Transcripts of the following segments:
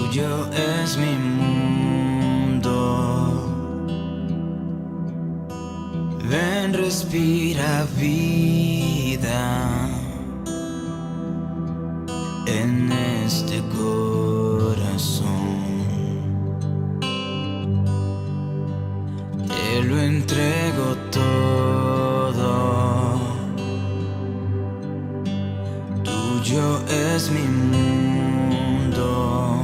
tuyo es mi mundo. Ven, respira vida en este corazón. Te lo entrego todo. Tuyo es mi mundo.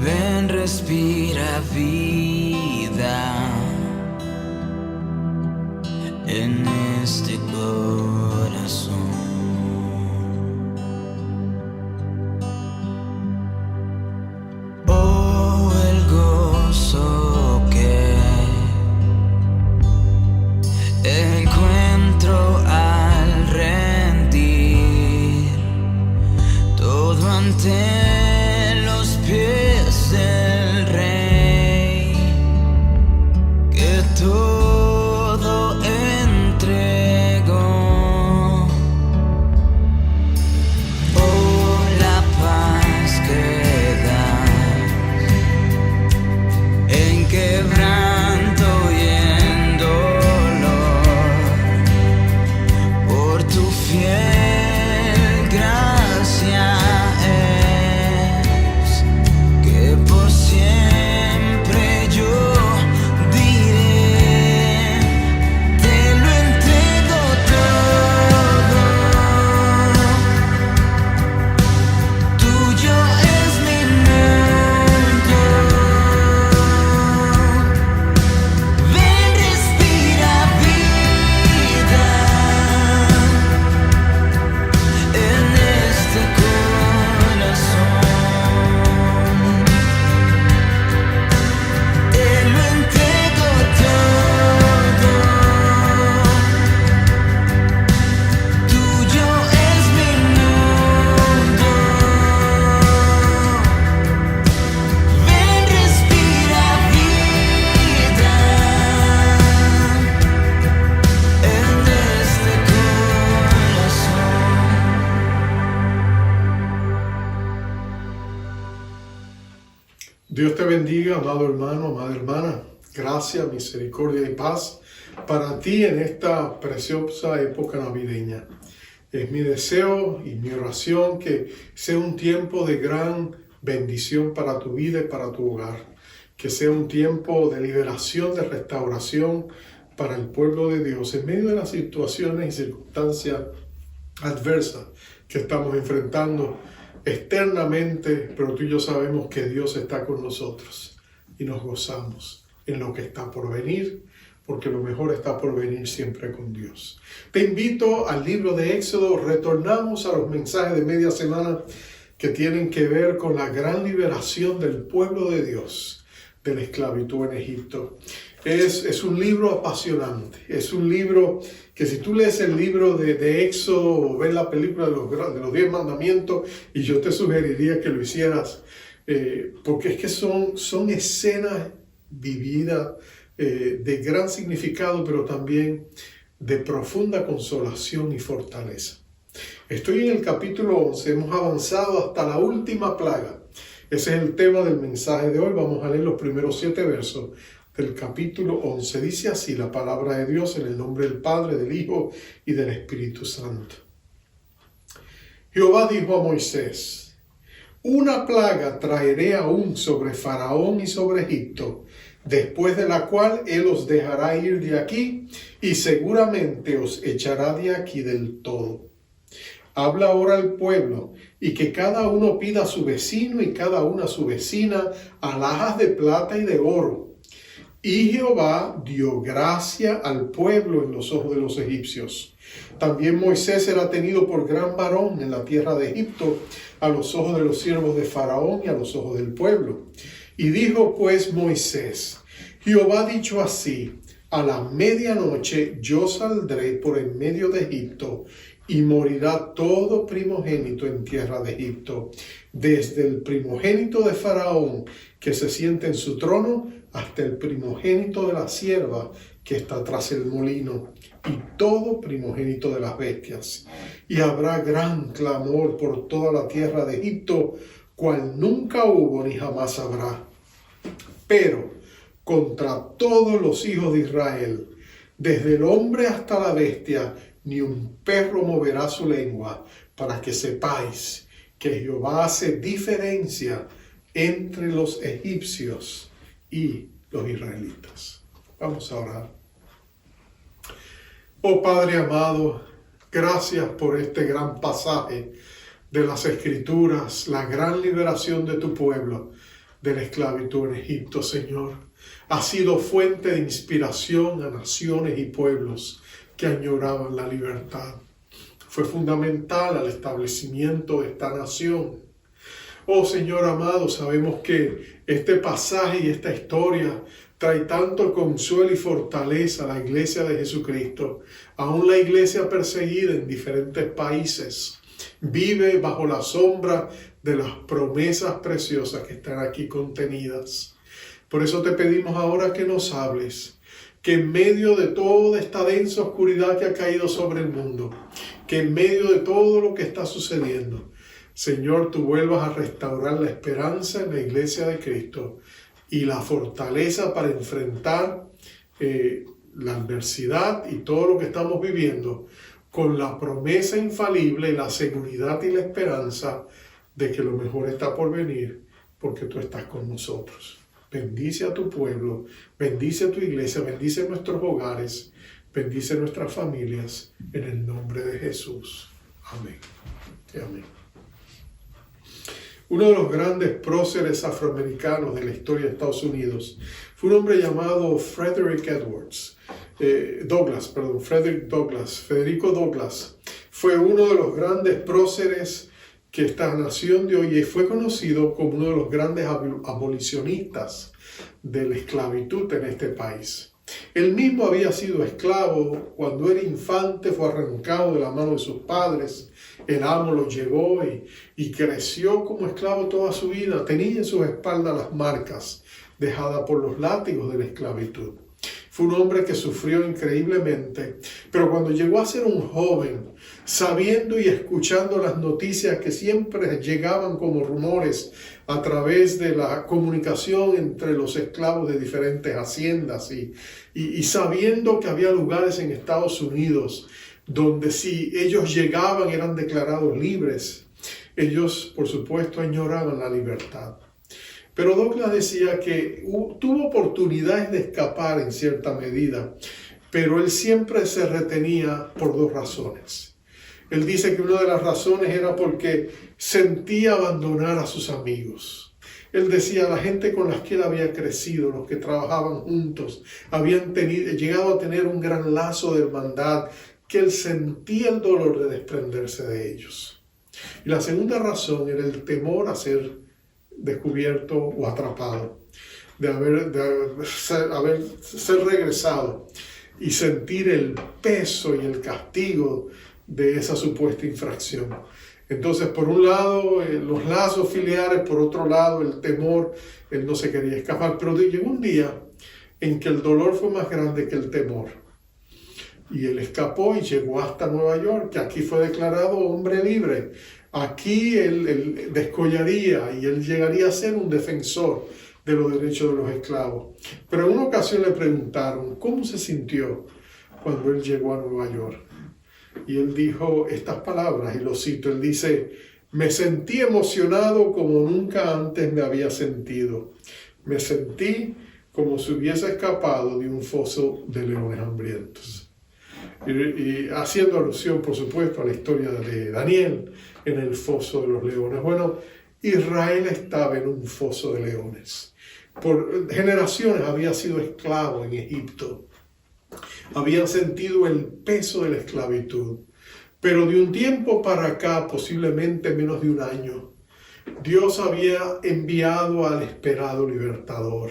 Ven, respira vida en este corazón. Oh, el gozo que encuentro al rendir todo ante los pies del Rey, que todo entregó. Oh, la paz que das en quebranto y en dolor, por tu fiel gracia es que por siempre yo diré, te lo entrego todo. Tuyo es mi mundo. Ven, respira vida en este corazón. Te lo entrego todo. Tuyo es mi mundo. Ven, respira vida en este corazón. Dios te bendiga, amado hermano, amada hermana. Gracia, misericordia y paz para ti en esta preciosa época navideña. Es mi deseo y mi oración que sea un tiempo de gran bendición para tu vida y para tu hogar. Que sea un tiempo de liberación, de restauración para el pueblo de Dios en medio de las situaciones y circunstancias adversas que estamos enfrentando externamente, pero tú y yo sabemos que Dios está con nosotros y nos gozamos en lo que está por venir, porque lo mejor está por venir siempre con Dios. Te invito al libro de Éxodo. Retornamos a los mensajes de media semana que tienen que ver con la gran liberación del pueblo de Dios de la esclavitud en Egipto. Es un libro apasionante, es un libro que si tú lees el libro de Éxodo o ves la película de los 10 mandamientos, y yo te sugeriría que lo hicieras, porque es que son escenas vividas de gran significado, pero también de profunda consolación y fortaleza. Estoy en el capítulo 11, hemos avanzado hasta la última plaga. Ese es el tema del mensaje de hoy. Vamos a leer los primeros 7 versos del capítulo 11. Dice así la palabra de Dios en el nombre del Padre, del Hijo y del Espíritu Santo. Jehová dijo a Moisés: una plaga traeré aún sobre Faraón y sobre Egipto, después de la cual él os dejará ir de aquí y seguramente os echará de aquí del todo. Habla ahora al pueblo, y que cada uno pida a su vecino y cada una a su vecina alhajas de plata y de oro. Y Jehová dio gracia al pueblo en los ojos de los egipcios. También Moisés era tenido por gran varón en la tierra de Egipto, a los ojos de los siervos de Faraón y a los ojos del pueblo. Y dijo pues Moisés: Jehová ha dicho así: a la medianoche yo saldré por en medio de Egipto, y morirá todo primogénito en tierra de Egipto, desde el primogénito de Faraón que se siente en su trono, hasta el primogénito de la sierva que está tras el molino, y todo primogénito de las bestias. Y habrá gran clamor por toda la tierra de Egipto, cual nunca hubo ni jamás habrá. Pero contra todos los hijos de Israel, desde el hombre hasta la bestia, ni un perro moverá su lengua, para que sepáis que Jehová hace diferencia entre los egipcios y los israelitas. Vamos a orar. Oh Padre amado, gracias por este gran pasaje de las Escrituras, la gran liberación de tu pueblo de la esclavitud en Egipto, Señor. Ha sido fuente de inspiración a naciones y pueblos que añoraban la libertad. Fue fundamental al establecimiento de esta nación. Oh Señor amado, sabemos que este pasaje y esta historia trae tanto consuelo y fortaleza a la iglesia de Jesucristo, aún la iglesia perseguida en diferentes países. Vive bajo la sombra de las promesas preciosas que están aquí contenidas. Por eso te pedimos ahora que nos hables, que en medio de toda esta densa oscuridad que ha caído sobre el mundo, que en medio de todo lo que está sucediendo, Señor, tú vuelvas a restaurar la esperanza en la iglesia de Cristo y la fortaleza para enfrentar la adversidad y todo lo que estamos viviendo con la promesa infalible, la seguridad y la esperanza de que lo mejor está por venir porque tú estás con nosotros. Bendice a tu pueblo, bendice a tu iglesia, bendice nuestros hogares, bendice nuestras familias en el nombre de Jesús. Amén. Amén. Uno de los grandes próceres afroamericanos de la historia de Estados Unidos fue un hombre llamado Frederico Douglass. Fue uno de los grandes próceres que esta nación de hoy fue conocido como uno de los grandes abolicionistas de la esclavitud en este país. Él mismo había sido esclavo cuando era infante, fue arrancado de la mano de sus padres. El amo lo llevó y creció como esclavo toda su vida. Tenía en sus espaldas las marcas dejadas por los látigos de la esclavitud. Fue un hombre que sufrió increíblemente, pero cuando llegó a ser un joven, sabiendo y escuchando las noticias que siempre llegaban como rumores a través de la comunicación entre los esclavos de diferentes haciendas y sabiendo que había lugares en Estados Unidos donde si ellos llegaban eran declarados libres, ellos por supuesto añoraban la libertad. Pero Douglass decía que tuvo oportunidades de escapar en cierta medida, pero él siempre se retenía por dos razones. Él dice que una de las razones era porque sentía abandonar a sus amigos. Él decía, la gente con la que él había crecido, los que trabajaban juntos, habían llegado a tener un gran lazo de hermandad, que él sentía el dolor de desprenderse de ellos. Y la segunda razón era el temor a ser descubierto o atrapado, de ser regresado y sentir el peso y el castigo de esa supuesta infracción. Entonces, por un lado, los lazos filiales, por otro lado, el temor, él no se quería escapar, pero llegó un día en que el dolor fue más grande que el temor. Y él escapó y llegó hasta Nueva York, que aquí fue declarado hombre libre. Aquí él descollaría y él llegaría a ser un defensor de los derechos de los esclavos. Pero en una ocasión le preguntaron cómo se sintió cuando él llegó a Nueva York. Y él dijo estas palabras, y lo cito, él dice, me sentí emocionado como nunca antes me había sentido. Me sentí como si hubiese escapado de un foso de leones hambrientos. Y haciendo alusión, por supuesto, a la historia de Daniel en el foso de los leones. Bueno, Israel estaba en un foso de leones. Por generaciones había sido esclavo en Egipto. Habían sentido el peso de la esclavitud. Pero de un tiempo para acá, posiblemente menos de un año, Dios había enviado al esperado libertador.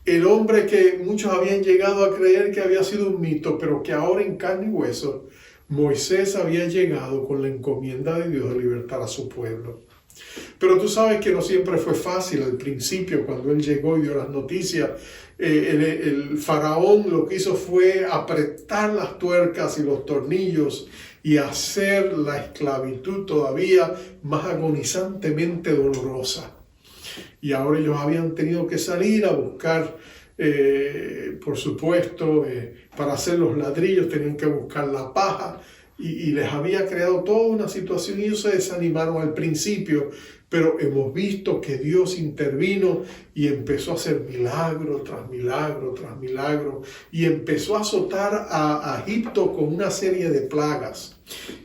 El hombre que muchos habían llegado a creer que había sido un mito, pero que ahora en carne y hueso, Moisés había llegado con la encomienda de Dios de libertar a su pueblo. Pero tú sabes que no siempre fue fácil al principio, cuando él llegó y dio las noticias. El faraón lo que hizo fue apretar las tuercas y los tornillos y hacer la esclavitud todavía más agonizantemente dolorosa. Y ahora ellos habían tenido que salir a buscar, por supuesto, para hacer los ladrillos tenían que buscar la paja y les había creado toda una situación y ellos se desanimaron al principio. Pero hemos visto que Dios intervino y empezó a hacer milagro tras milagro tras milagro y empezó a azotar a Egipto con una serie de plagas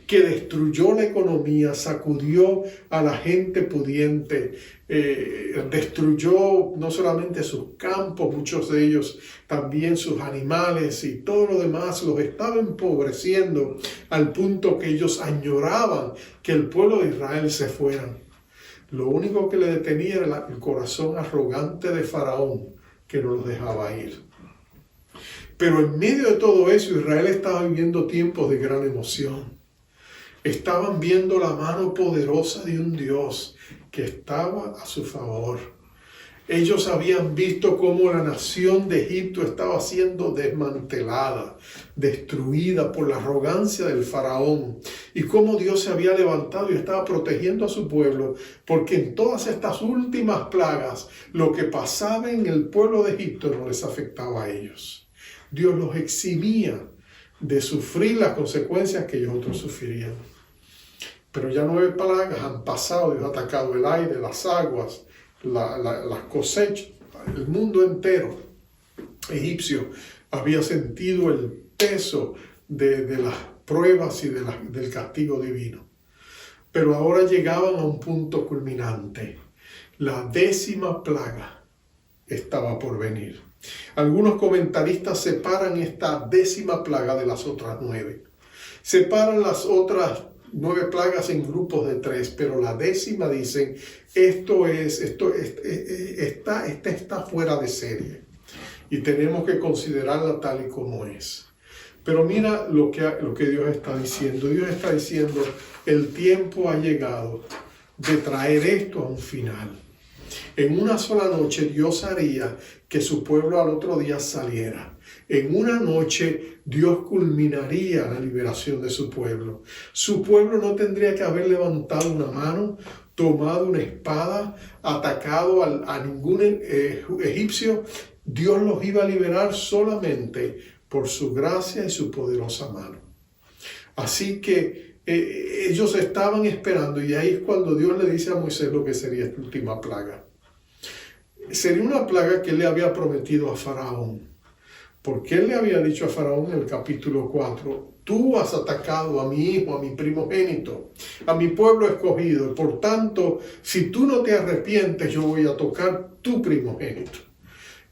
que destruyó la economía, sacudió a la gente pudiente, destruyó no solamente sus campos, muchos de ellos, también sus animales y todo lo demás, los estaba empobreciendo al punto que ellos añoraban que el pueblo de Israel se fuera. Lo único que le detenía era el corazón arrogante de Faraón, que no los dejaba ir. Pero en medio de todo eso, Israel estaba viviendo tiempos de gran emoción. Estaban viendo la mano poderosa de un Dios que estaba a su favor. Ellos habían visto cómo la nación de Egipto estaba siendo desmantelada, destruida por la arrogancia del faraón, y cómo Dios se había levantado y estaba protegiendo a su pueblo, porque en todas estas últimas plagas, lo que pasaba en el pueblo de Egipto no les afectaba a ellos. Dios los eximía de sufrir las consecuencias que ellos otros sufrirían. Pero ya 9 plagas han pasado, Dios ha atacado el aire, las aguas, las cosechas, el mundo entero egipcio había sentido el peso de las pruebas y del castigo divino. Pero ahora llegaban a un punto culminante. La 10ª plaga estaba por venir. Algunos comentaristas separan esta 10ª plaga de las otras 9. Separan las otras 9 plagas en grupos de 3, pero la 10ª dicen, esta está fuera de serie y tenemos que considerarla tal y como es. Pero mira lo que Dios está diciendo. Dios está diciendo, el tiempo ha llegado de traer esto a un final. En una sola noche Dios haría que su pueblo al otro día saliera. En una noche Dios culminaría la liberación de su pueblo. Su pueblo no tendría que haber levantado una mano, tomado una espada, atacado a ningún egipcio. Dios los iba a liberar solamente por su gracia y su poderosa mano. Así que ellos estaban esperando, y ahí es cuando Dios le dice a Moisés lo que sería esta última plaga. Sería una plaga que él le había prometido a Faraón. Porque él le había dicho a Faraón en el capítulo 4, tú has atacado a mi hijo, a mi primogénito, a mi pueblo escogido. Por tanto, si tú no te arrepientes, yo voy a tocar tu primogénito.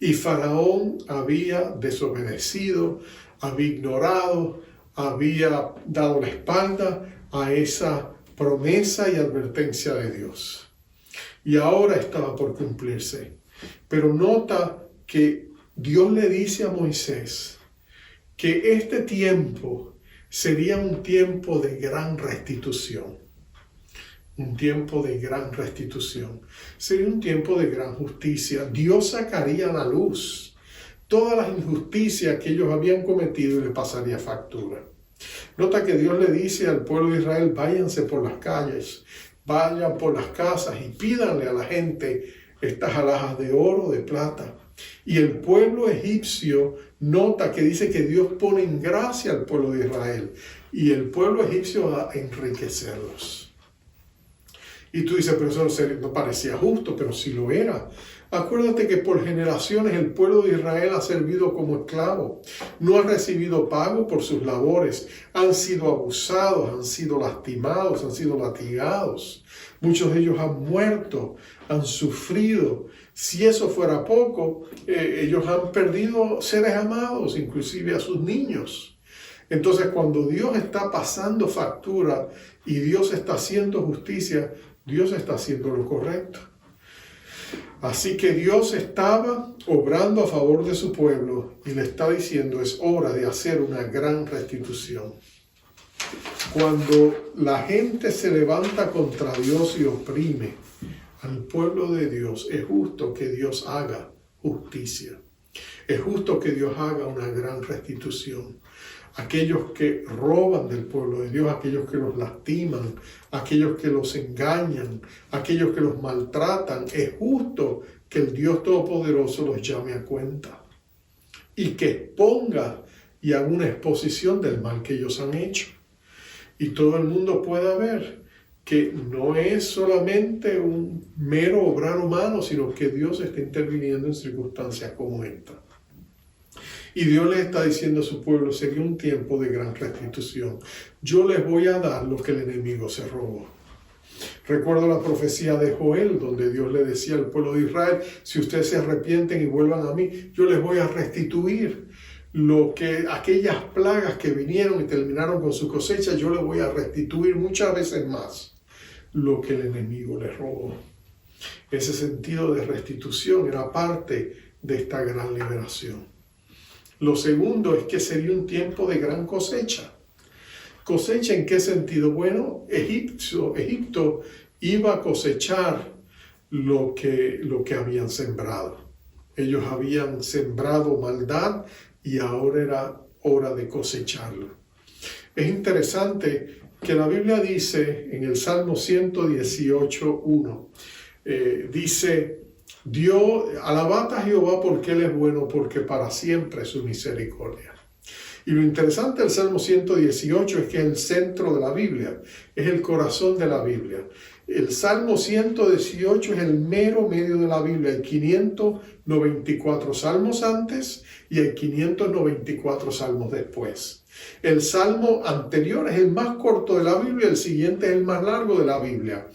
Y Faraón había desobedecido, había ignorado, había dado la espalda a esa promesa y advertencia de Dios. Y ahora estaba por cumplirse. Pero nota que Dios le dice a Moisés que este tiempo sería un tiempo de gran restitución. Un tiempo de gran restitución. Sería un tiempo de gran justicia. Dios sacaría a la luz todas las injusticias que ellos habían cometido y le pasaría factura. Nota que Dios le dice al pueblo de Israel, váyanse por las calles, vayan por las casas y pídanle a la gente estas alhajas de oro, de plata. Y el pueblo egipcio nota que dice que Dios pone en gracia al pueblo de Israel y el pueblo egipcio va a enriquecerlos. Y tú dices, pero eso no parecía justo, pero sí lo era. Acuérdate que por generaciones el pueblo de Israel ha servido como esclavo. No ha recibido pago por sus labores. Han sido abusados, han sido lastimados, han sido latigados. Muchos de ellos han muerto, han sufrido. Si eso fuera poco, ellos han perdido seres amados, inclusive a sus niños. Entonces, cuando Dios está pasando factura y Dios está haciendo justicia, Dios está haciendo lo correcto. Así que Dios estaba obrando a favor de su pueblo y le está diciendo, es hora de hacer una gran restitución. Cuando la gente se levanta contra Dios y oprime al pueblo de Dios, es justo que Dios haga justicia. Es justo que Dios haga una gran restitución. Aquellos que roban del pueblo de Dios, aquellos que los lastiman, aquellos que los engañan, aquellos que los maltratan, es justo que el Dios Todopoderoso los llame a cuenta y que exponga y haga una exposición del mal que ellos han hecho. Y todo el mundo pueda ver que no es solamente un mero obrar humano, sino que Dios está interviniendo en circunstancias como esta. Y Dios le está diciendo a su pueblo, sería un tiempo de gran restitución. Yo les voy a dar lo que el enemigo se robó. Recuerdo la profecía de Joel, donde Dios le decía al pueblo de Israel, si ustedes se arrepienten y vuelvan a mí, yo les voy a restituir aquellas plagas que vinieron y terminaron con su cosecha, yo les voy a restituir muchas veces más lo que el enemigo les robó. Ese sentido de restitución era parte de esta gran liberación. Lo segundo es que sería un tiempo de gran cosecha. ¿Cosecha en qué sentido? Bueno, Egipto iba a cosechar lo que habían sembrado. Ellos habían sembrado maldad y ahora era hora de cosecharlo. Es interesante que la Biblia dice en el Salmo 118:1, dice, alabad a Jehová porque Él es bueno, porque para siempre es su misericordia. Y lo interesante del Salmo 118 es que es el centro de la Biblia, es el corazón de la Biblia. El Salmo 118 es el mero medio de la Biblia. Hay 594 salmos antes y hay 594 salmos después. El salmo anterior es el más corto de la Biblia, el siguiente es el más largo de la Biblia.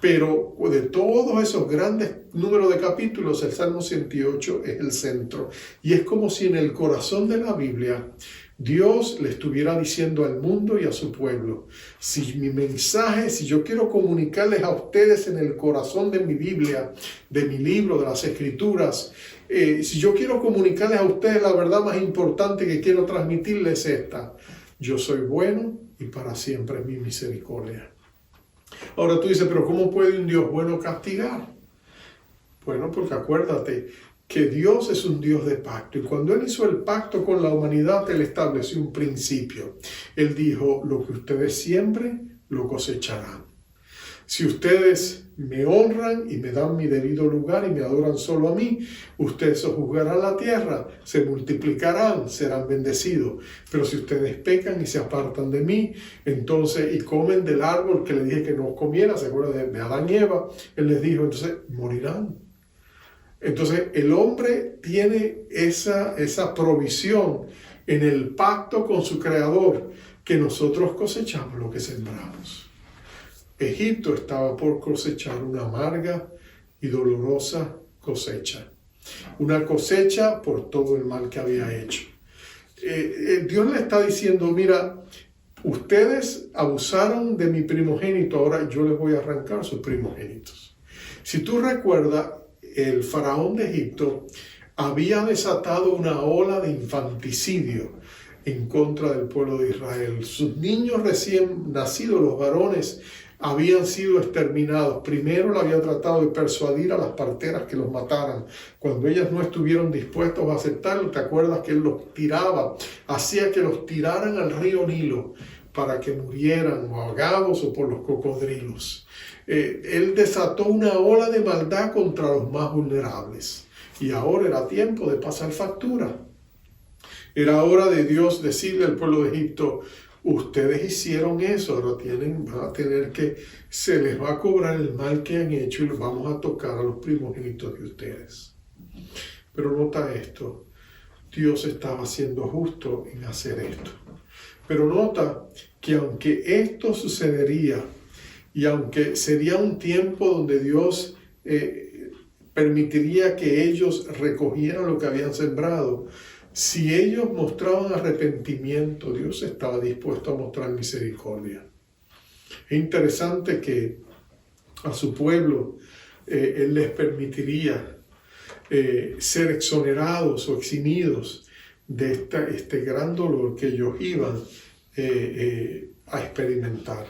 Pero de todos esos grandes números de capítulos, el Salmo 108 es el centro. Y es como si en el corazón de la Biblia Dios le estuviera diciendo al mundo y a su pueblo, si mi mensaje, si yo quiero comunicarles a ustedes en el corazón de mi Biblia, de mi libro, de las Escrituras, si yo quiero comunicarles a ustedes la verdad más importante que quiero transmitirles es esta: yo soy bueno y para siempre es mi misericordia. Ahora tú dices, pero ¿cómo puede un Dios bueno castigar? Bueno, porque acuérdate que Dios es un Dios de pacto. Y cuando Él hizo el pacto con la humanidad, Él estableció un principio. Él dijo, lo que ustedes siembren, lo cosecharán. Si ustedes me honran y me dan mi debido lugar y me adoran solo a mí, ustedes sojuzgarán la tierra, se multiplicarán, serán bendecidos. Pero si ustedes pecan y se apartan de mí, entonces, y comen del árbol que les dije que no comiera, ¿se acuerdan de Adán y Eva? Él les dijo, entonces morirán. Entonces el hombre tiene esa provisión en el pacto con su Creador, que nosotros cosechamos lo que sembramos. Egipto estaba por cosechar una amarga y dolorosa cosecha. Una cosecha por todo el mal que había hecho. Dios le está diciendo, mira, ustedes abusaron de mi primogénito, ahora yo les voy a arrancar sus primogénitos. Si tú recuerdas, el faraón de Egipto había desatado una ola de infanticidio en contra del pueblo de Israel. Sus niños recién nacidos, los varones, habían sido exterminados. Primero le había tratado de persuadir a las parteras que los mataran. Cuando ellas no estuvieron dispuestos a aceptarlo, ¿te acuerdas que él los tiraba? Hacía que los tiraran al río Nilo para que murieran o ahogados o por los cocodrilos. Él desató una ola de maldad contra los más vulnerables. Y ahora era tiempo de pasar factura. Era hora de Dios decirle al pueblo de Egipto, ustedes hicieron eso, ahora van a tener que, se les va a cobrar el mal que han hecho y los vamos a tocar a los primogénitos de ustedes. Pero nota esto, Dios estaba siendo justo en hacer esto. Pero nota que aunque esto sucedería y aunque sería un tiempo donde Dios permitiría que ellos recogieran lo que habían sembrado, si ellos mostraban arrepentimiento, Dios estaba dispuesto a mostrar misericordia. Es interesante que a su pueblo Él les permitiría ser exonerados o eximidos de este gran dolor que ellos iban a experimentar.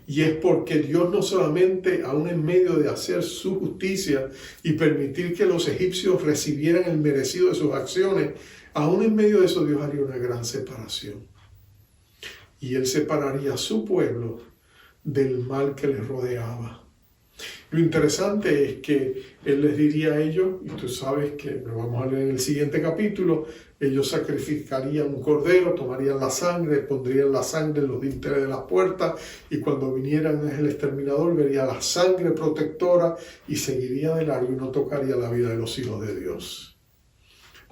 Y es porque Dios no solamente, aún en medio de hacer su justicia y permitir que los egipcios recibieran el merecido de sus acciones, aún en medio de eso Dios haría una gran separación. Y Él separaría a su pueblo del mal que les rodeaba. Lo interesante es que Él les diría a ellos, y tú sabes que lo vamos a leer en el siguiente capítulo, ellos sacrificarían un cordero, tomarían la sangre, pondrían la sangre en los dinteles de las puertas, y cuando vinieran el exterminador vería la sangre protectora y seguiría de largo y no tocaría la vida de los hijos de Dios.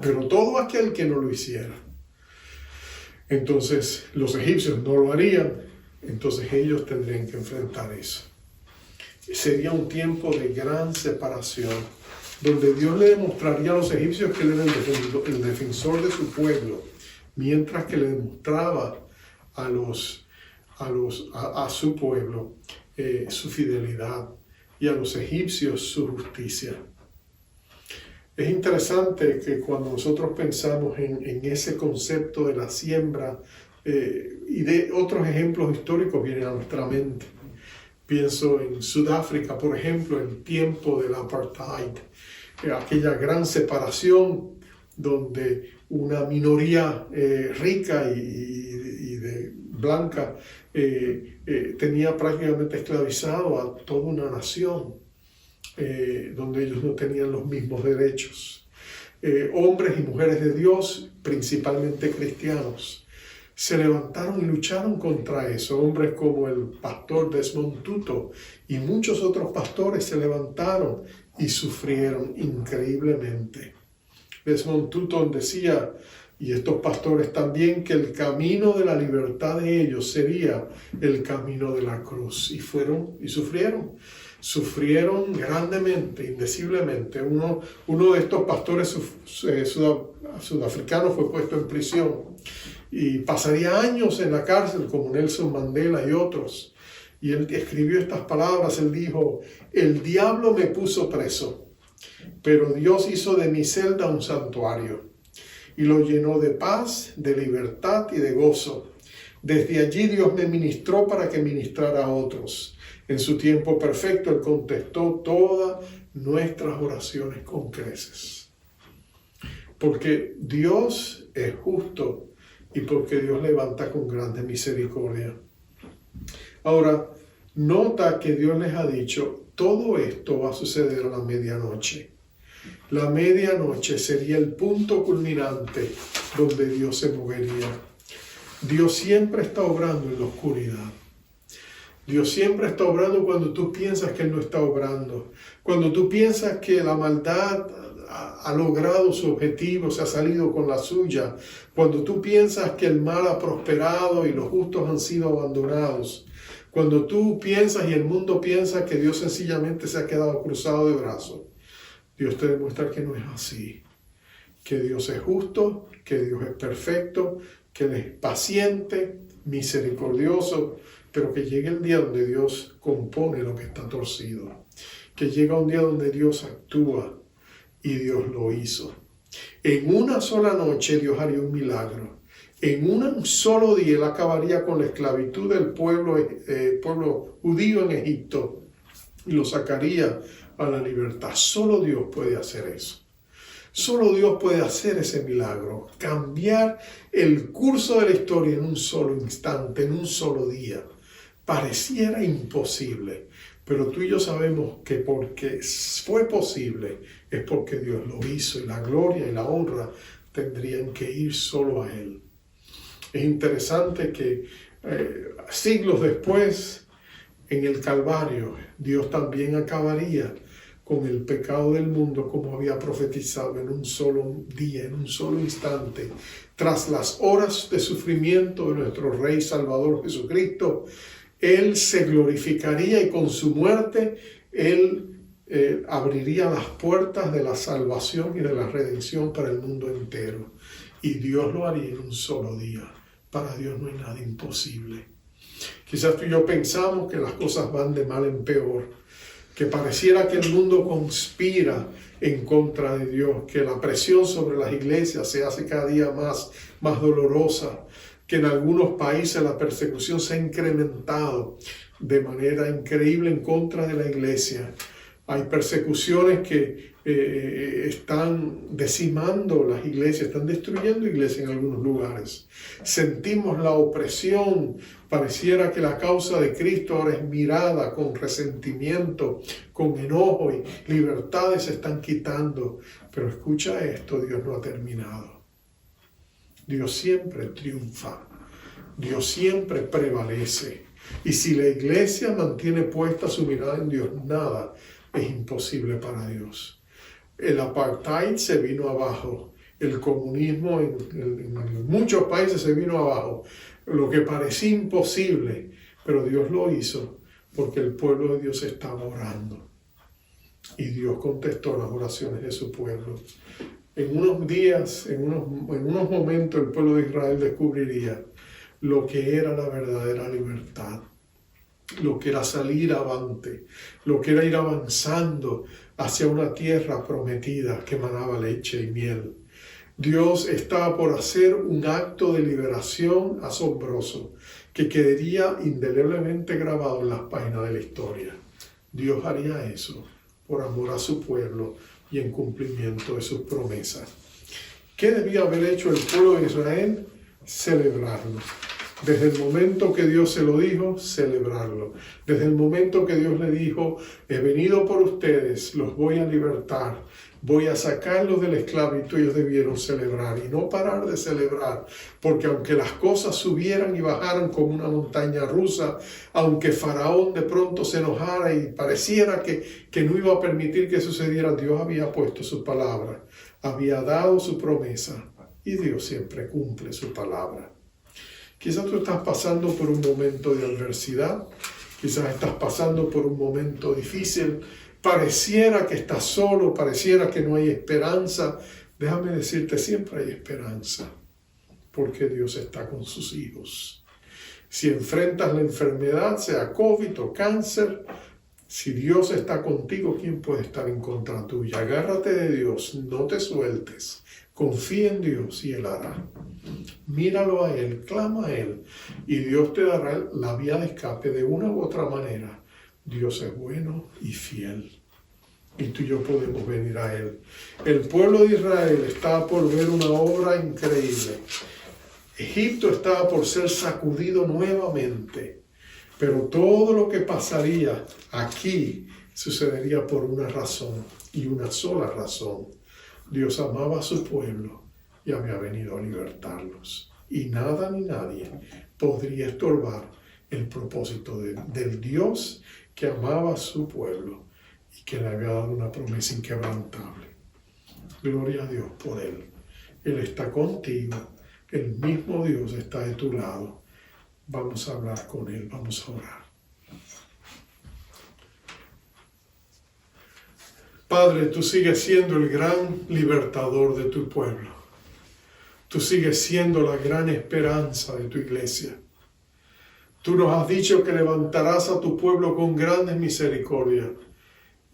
Pero todo aquel que no lo hiciera, entonces los egipcios no lo harían, entonces ellos tendrían que enfrentar eso. Sería un tiempo de gran separación, donde Dios le demostraría a los egipcios que Él era el defensor de su pueblo, mientras que le demostraba a su pueblo su fidelidad y a los egipcios su justicia. Es interesante que cuando nosotros pensamos en ese concepto de la siembra y de otros ejemplos históricos vienen a nuestra mente. Pienso en Sudáfrica, por ejemplo, el tiempo del apartheid, aquella gran separación donde una minoría rica y blanca tenía prácticamente esclavizado a toda una nación, donde ellos no tenían los mismos derechos. Hombres y mujeres de Dios, principalmente cristianos, se levantaron y lucharon contra eso. Hombres como el pastor Desmond Tutu y muchos otros pastores se levantaron y sufrieron increíblemente. Desmond Tutu decía, y estos pastores también, que el camino de la libertad de ellos sería el camino de la cruz. Y fueron y sufrieron. Sufrieron grandemente, indeciblemente. Uno de estos pastores sudafricanos fue puesto en prisión y pasaría años en la cárcel como Nelson Mandela y otros. Y él escribió estas palabras, él dijo: el diablo me puso preso, pero Dios hizo de mi celda un santuario y lo llenó de paz, de libertad y de gozo. Desde allí Dios me ministró para que ministrara a otros. En su tiempo perfecto Él contestó todas nuestras oraciones con creces. Porque Dios es justo y porque Dios levanta con grande misericordia. Ahora, nota que Dios les ha dicho, todo esto va a suceder a la medianoche. La medianoche sería el punto culminante donde Dios se movería. Dios siempre está obrando en la oscuridad. Dios siempre está obrando cuando tú piensas que Él no está obrando. Cuando tú piensas que la maldad ha logrado su objetivo, se ha salido con la suya. Cuando tú piensas que el mal ha prosperado y los justos han sido abandonados. Cuando tú piensas y el mundo piensa que Dios sencillamente se ha quedado cruzado de brazos. Dios te demuestra que no es así. Que Dios es justo, que Dios es perfecto, que Él es paciente, misericordioso, pero que llegue el día donde Dios compone lo que está torcido. Que llega un día donde Dios actúa y Dios lo hizo. En una sola noche Dios haría un milagro. En un solo día Él acabaría con la esclavitud del pueblo judío en Egipto y lo sacaría a la libertad. Solo Dios puede hacer eso. Solo Dios puede hacer ese milagro, cambiar el curso de la historia en un solo instante, en un solo día. Pareciera imposible, pero tú y yo sabemos que porque fue posible es porque Dios lo hizo y la gloria y la honra tendrían que ir solo a Él. Es interesante que siglos después, en el Calvario, Dios también acabaría con el pecado del mundo como había profetizado en un solo día, en un solo instante. Tras las horas de sufrimiento de nuestro Rey Salvador Jesucristo, Él se glorificaría y con su muerte Él abriría las puertas de la salvación y de la redención para el mundo entero. Y Dios lo haría en un solo día. Para Dios no hay nada imposible. Quizás tú y yo pensamos que las cosas van de mal en peor, que pareciera que el mundo conspira en contra de Dios, que la presión sobre las iglesias se hace cada día más dolorosa, que en algunos países la persecución se ha incrementado de manera increíble en contra de la iglesia. Hay persecuciones que están decimando las iglesias, están destruyendo iglesias en algunos lugares. Sentimos la opresión, pareciera que la causa de Cristo ahora es mirada con resentimiento, con enojo, y libertades se están quitando. Pero escucha esto, Dios no ha terminado. Dios siempre triunfa, Dios siempre prevalece. Y si la iglesia mantiene puesta su mirada en Dios, nada es imposible para Dios. El apartheid se vino abajo, el comunismo en muchos países se vino abajo, lo que parecía imposible, pero Dios lo hizo porque el pueblo de Dios estaba orando. Y Dios contestó las oraciones de su pueblo. En unos días, en unos momentos, el pueblo de Israel descubriría lo que era la verdadera libertad, lo que era salir avante, lo que era ir avanzando hacia una tierra prometida que manaba leche y miel. Dios estaba por hacer un acto de liberación asombroso que quedaría indeleblemente grabado en las páginas de la historia. Dios haría eso por amor a su pueblo y en cumplimiento de sus promesas. ¿Qué debía haber hecho el pueblo de Israel? Celebrarlo. Desde el momento que Dios se lo dijo, celebrarlo. Desde el momento que Dios le dijo, he venido por ustedes, los voy a libertar, voy a sacarlos de la esclavitud, ellos debieron celebrar y no parar de celebrar, porque aunque las cosas subieran y bajaran como una montaña rusa, aunque Faraón de pronto se enojara y pareciera que no iba a permitir que sucediera, Dios había puesto su palabra, había dado su promesa y Dios siempre cumple su palabra. Quizás tú estás pasando por un momento de adversidad, quizás estás pasando por un momento difícil, pareciera que estás solo, pareciera que no hay esperanza. Déjame decirte, siempre hay esperanza, porque Dios está con sus hijos. Si enfrentas la enfermedad, sea COVID o cáncer, si Dios está contigo, ¿quién puede estar en contra tuya? Agárrate de Dios, no te sueltes. Confía en Dios y Él hará. Míralo a Él, clama a Él y Dios te dará la vía de escape de una u otra manera. Dios es bueno y fiel y tú y yo podemos venir a Él. El pueblo de Israel estaba por ver una obra increíble. Egipto estaba por ser sacudido nuevamente, pero todo lo que pasaría aquí sucedería por una razón y una sola razón. Dios amaba a su pueblo y había venido a libertarlos. Y nada ni nadie podría estorbar el propósito del Dios que amaba a su pueblo y que le había dado una promesa inquebrantable. Gloria a Dios por Él. Él está contigo. El mismo Dios está de tu lado. Vamos a hablar con Él. Vamos a orar. Padre, tú sigues siendo el gran libertador de tu pueblo. Tú sigues siendo la gran esperanza de tu iglesia. Tú nos has dicho que levantarás a tu pueblo con grandes misericordias.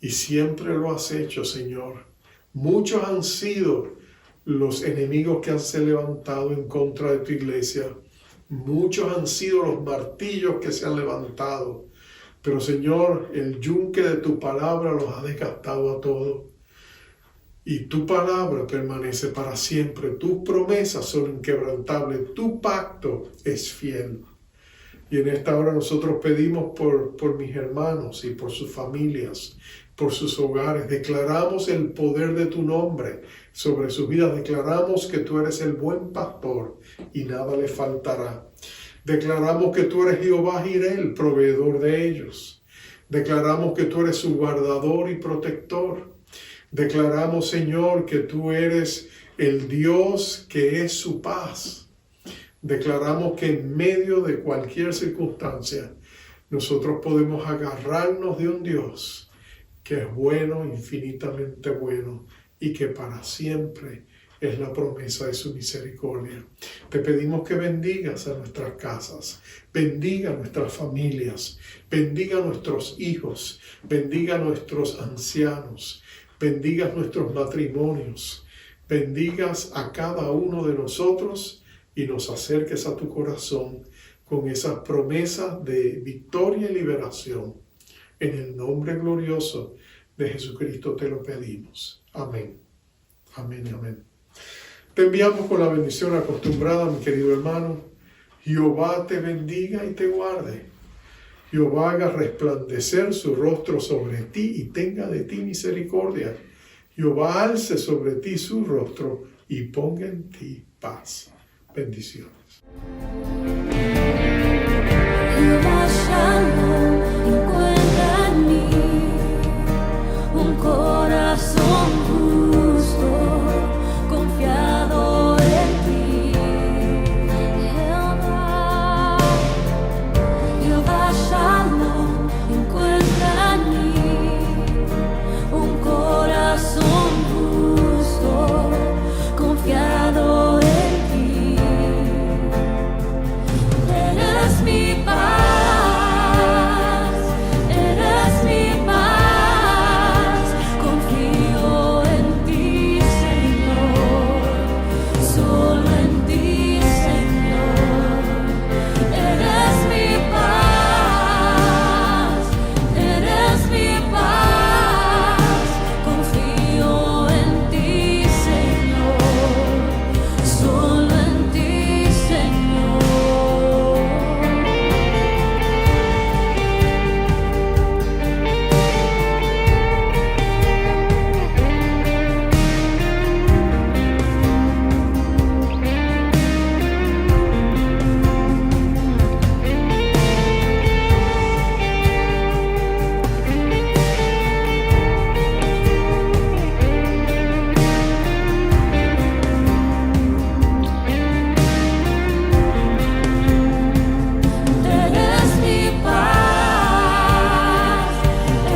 Y siempre lo has hecho, Señor. Muchos han sido los enemigos que han se levantado en contra de tu iglesia. Muchos han sido los martillos que se han levantado. Pero, Señor, el yunque de tu palabra los ha desgastado a todos. Y tu palabra permanece para siempre. Tus promesas son inquebrantables. Tu pacto es fiel. Y en esta hora nosotros pedimos por mis hermanos y por sus familias, por sus hogares. Declaramos el poder de tu nombre sobre sus vidas. Declaramos que tú eres el buen pastor y nada le faltará. Declaramos que tú eres Jehová Jireh, el proveedor de ellos. Declaramos que tú eres su guardador y protector. Declaramos, Señor, que tú eres el Dios que es su paz. Declaramos que en medio de cualquier circunstancia nosotros podemos agarrarnos de un Dios que es bueno, infinitamente bueno y que para siempre es la promesa de su misericordia. Te pedimos que bendigas a nuestras casas, bendiga a nuestras familias, bendiga a nuestros hijos, bendiga a nuestros ancianos, bendigas nuestros matrimonios, bendigas a cada uno de nosotros y nos acerques a tu corazón con esas promesas de victoria y liberación. En el nombre glorioso de Jesucristo te lo pedimos. Amén. Amén y amén. Te enviamos con la bendición acostumbrada, mi querido hermano. Jehová te bendiga y te guarde. Jehová haga resplandecer su rostro sobre ti y tenga de ti misericordia. Jehová alce sobre ti su rostro y ponga en ti paz. Bendiciones. Jehová Shalom, encuentra en mí un corazón justo, confiado en ti. Jehová Shalom, encuentra en mí un corazón justo, confiado en ti. Eres mi paz, eres mi paz, confío en ti, Señor, solo en ti, Señor. Eres mi paz, confío en ti, Señor, solo en ti, Señor.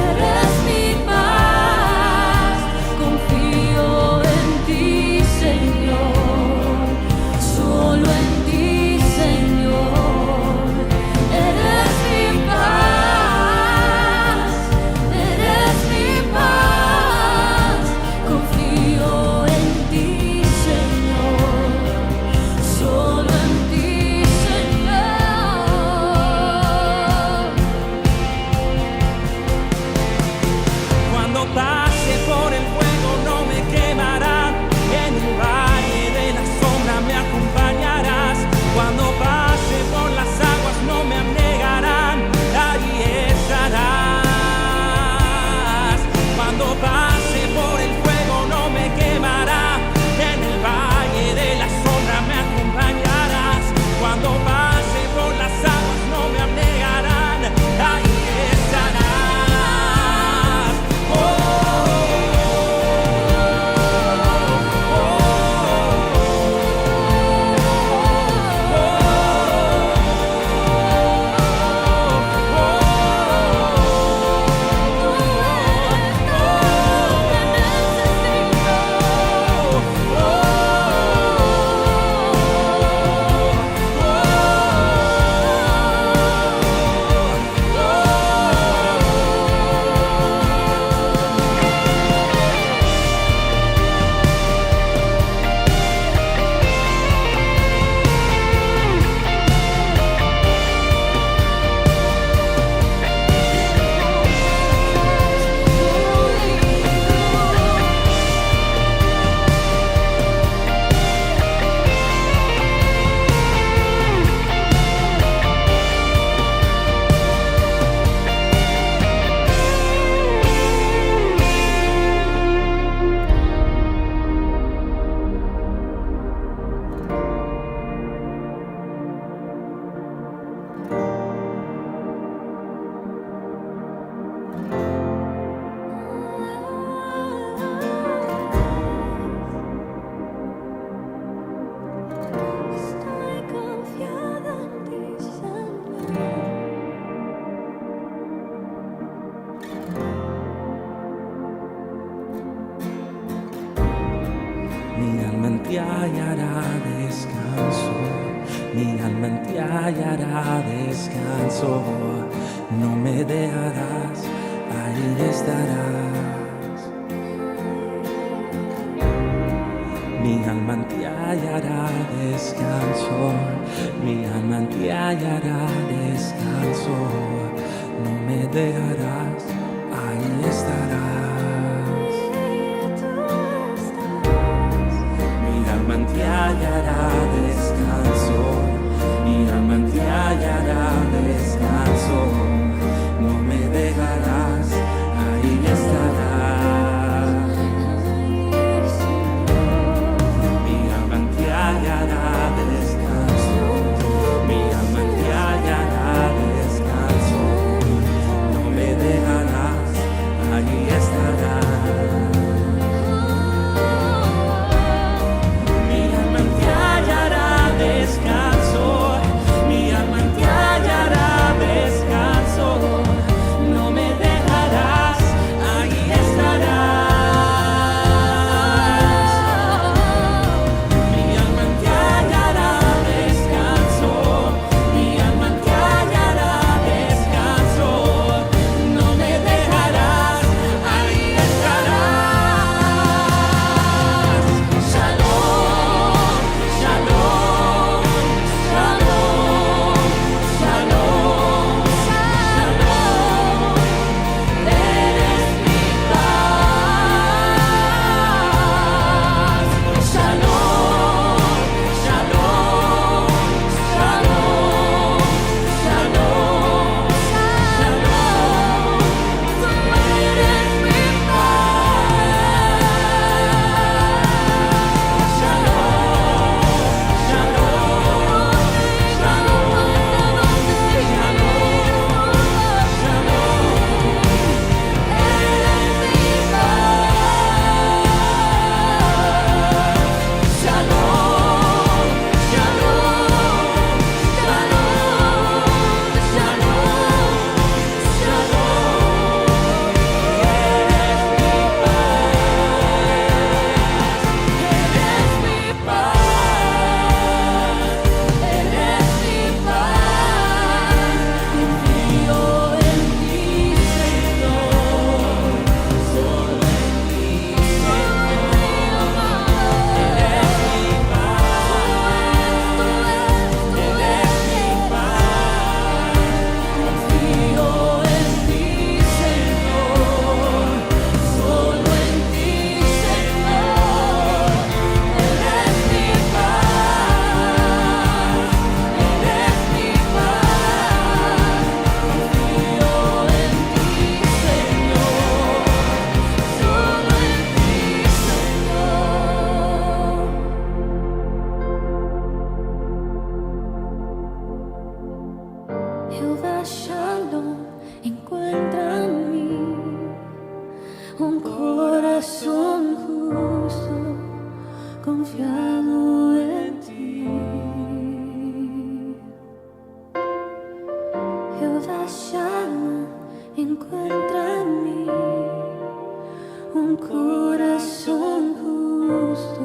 Eres mi paz, confío en ti, Señor, solo en ti, Señor. Eres mi paz, confío en ti, Señor, solo en ti, Señor. Cuando pase por el fuego no me quemará, en el valle de la sombra me acompañarás. Cuando pase por las aguas no me anegarán, allí estarás. Cuando pase por el fuego no me quemará, en el valle de la sombra me acompañarás. Cuando pase por las aguas no me anegarán, allí estarás. Oh, Estoy confiada en ti, Señor. mi alma en ti hallará descanso, mi alma en ti hallará descanso. No me dejarás, ahí estarás. Mi Mi alma en ti hallará descanso, mi alma en ti hallará descanso. No me dejarás, ahí estarás. Mi alma en ti hallará descanso, mi alma en ti hallará descanso. No me dejarás, ahí estarás. Mi alma en ti hallará descanso, mi alma en ti hallará descanso. No me dejarás, ahí estarás. Mi alma en ti hallará descanso, mi alma en ti hallará descanso. No me dejarás, ahí estarás. Mi alma en ti hallará descanso, mi alma en ti hallará descanso. No me dejarás, ahí estarás. Shalom, shalom, shalom, shalom, shalom. Eres mi paz. Shalom, shalom, shalom, shalom, shalom. Tú eres mi paz. Shalom, Jehová Shalom, encuentra en mí un corazón justo, confiado en ti. Jehová Shalom, encuentra en mí un corazón justo,